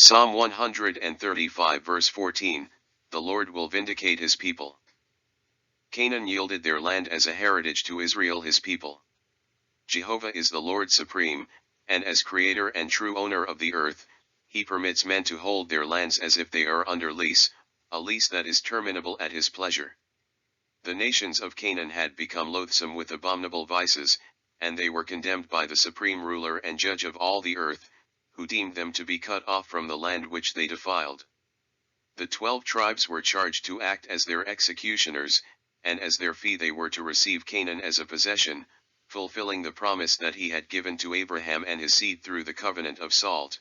Psalm 135 verse 14, the Lord will vindicate his people. Canaan yielded their land as a heritage to Israel his people. Jehovah is the Lord supreme, and as creator and true owner of the earth, he permits men to hold their lands as if they are under lease, a lease that is terminable at his pleasure. The nations of Canaan had become loathsome with abominable vices, and they were condemned by the supreme ruler and judge of all the earth, who deemed them to be cut off from the land which they defiled. The 12 tribes were charged to act as their executioners, and as their fee they were to receive Canaan as a possession, fulfilling the promise that he had given to Abraham and his seed through the covenant of salt.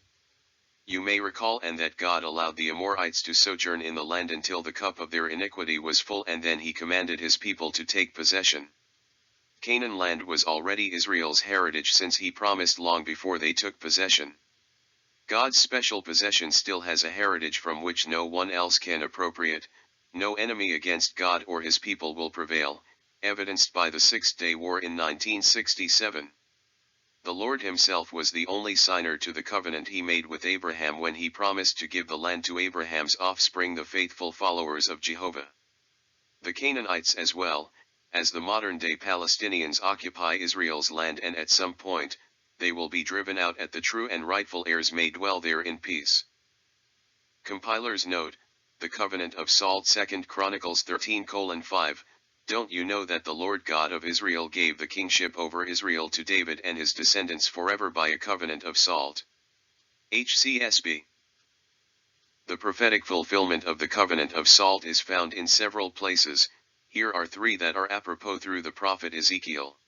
You may recall and that God allowed the Amorites to sojourn in the land until the cup of their iniquity was full, and then he commanded his people to take possession. Canaan land was already Israel's heritage since he promised long before they took possession. God's special possession still has a heritage from which no one else can appropriate. No enemy against God or his people will prevail, evidenced by the Six-Day War in 1967. The Lord himself was the only signer to the covenant he made with Abraham when he promised to give the land to Abraham's offspring, the faithful followers of Jehovah. The Canaanites, as well as the modern-day Palestinians, occupy Israel's land, and at some point, they will be driven out and the true and rightful heirs may dwell there in peace. Compilers note, the covenant of salt, 2 Chronicles 13:5, don't you know that the Lord God of Israel gave the kingship over Israel to David and his descendants forever by a covenant of salt? HCSB. The prophetic fulfillment of the covenant of salt is found in several places. Here are 3 that are apropos through the prophet Ezekiel.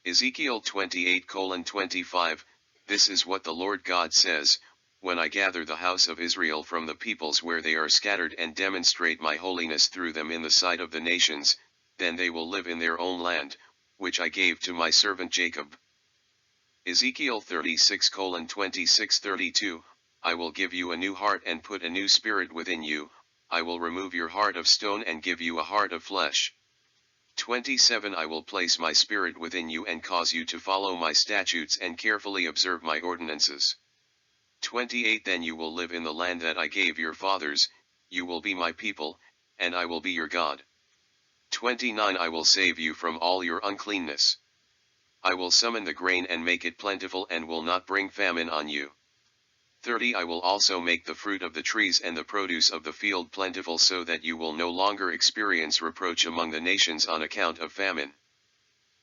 Ezekiel 28:25, this is what the Lord God says, when I gather the house of Israel from the peoples where they are scattered and demonstrate my holiness through them in the sight of the nations, then they will live in their own land, which I gave to my servant Jacob. Ezekiel 36:26-32, I will give you a new heart and put a new spirit within you, I will remove your heart of stone and give you a heart of flesh. 27 I will place my spirit within you and cause you to follow my statutes and carefully observe my ordinances. 28 Then you will live in the land that I gave your fathers, you will be my people, and I will be your God. 29 I will save you from all your uncleanness. I will summon the grain and make it plentiful and will not bring famine on you. 30 I will also make the fruit of the trees and the produce of the field plentiful, so that you will no longer experience reproach among the nations on account of famine.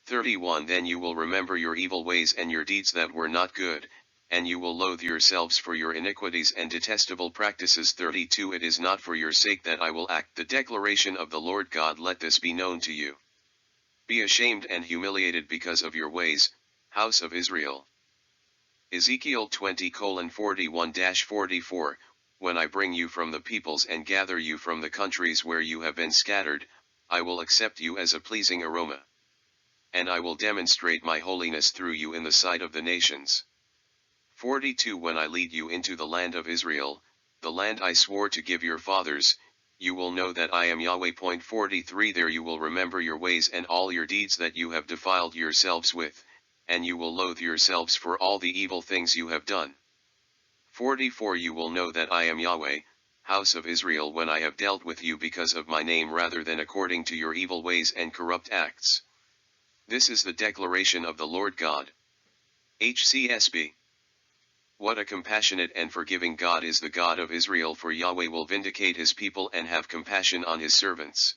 31 Then you will remember your evil ways and your deeds that were not good, and you will loathe yourselves for your iniquities and detestable practices. 32 It is not for your sake that I will act the declaration of the Lord God, let this be known to you. Be ashamed and humiliated because of your ways, house of Israel. Ezekiel 20:41-44, when I bring you from the peoples and gather you from the countries where you have been scattered, I will accept you as a pleasing aroma. And I will demonstrate my holiness through you in the sight of the nations. 42 When I lead you into the land of Israel, the land I swore to give your fathers, you will know that I am Yahweh. 43 There you will remember your ways and all your deeds that you have defiled yourselves with, and you will loathe yourselves for all the evil things you have done. 44 You will know that I am Yahweh, house of Israel, when I have dealt with you because of my name rather than according to your evil ways and corrupt acts. This is the declaration of the Lord God. HCSB. What a compassionate and forgiving God is the God of Israel, for Yahweh will vindicate his people and have compassion on his servants.